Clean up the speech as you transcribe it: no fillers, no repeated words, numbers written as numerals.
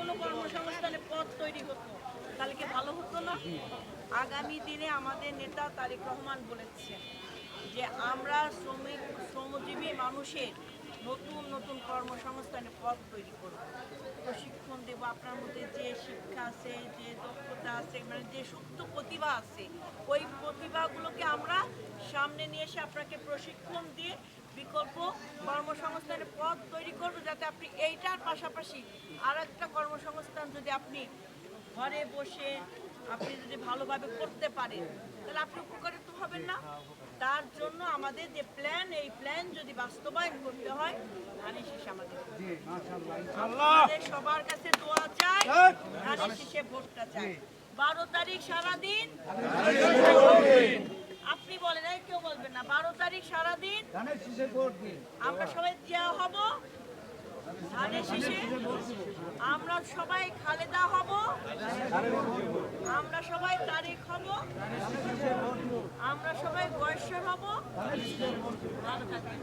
কোনো কর্মসংস্থানের পথ তৈরি হতো তাহলে কি ভালো হতো না? আগামী দিনে আমাদের নেতা তারেক রহমান বলেছেন যে আমরা শ্রমজীবী মানুষের নতুন নতুন কর্মসংস্থানের পথ তৈরি করব, প্রশিক্ষণ দেব। আপনার মধ্যে যে শিক্ষা আছে, যে দক্ষতা আছে, মানে যে সুপ্ত প্রতিভা আছে, ওই প্রতিভাগুলোকে আমরা সামনে নিয়ে এসে আপনাকে প্রশিক্ষণ দিয়ে বিকল্প কর্মসংস্থানের পথ তৈরি করবো, যাতে আপনি এইটার পাশাপাশি আর একটা কর্মসংস্থান যদি আপনি ঘরে বসে আপনি যদি ভালোভাবে করতে পারেন তাহলে আপনি উপকারিত হবেন না? তার জন্য আমাদের যে প্ল্যান, এই প্ল্যান যদি বাস্তবায়ন করতে হয় ধানের শীষে আমাদের সবার কাছে দোয়া চাই, ধানের শীষে ভোটটা চাই। 12 তারিখ সারাদিন আপনি বলেন, কেউ বলবেন না। 12 তারিখ সারাদিন আমরা সবাই দেওয়া হব ধানের শীষে। আমরা সবাই খালেদা হব, আমরা সবাই তারেক হব, আমরা সবাই বয়স্ক হব। ভালো থাকবেন।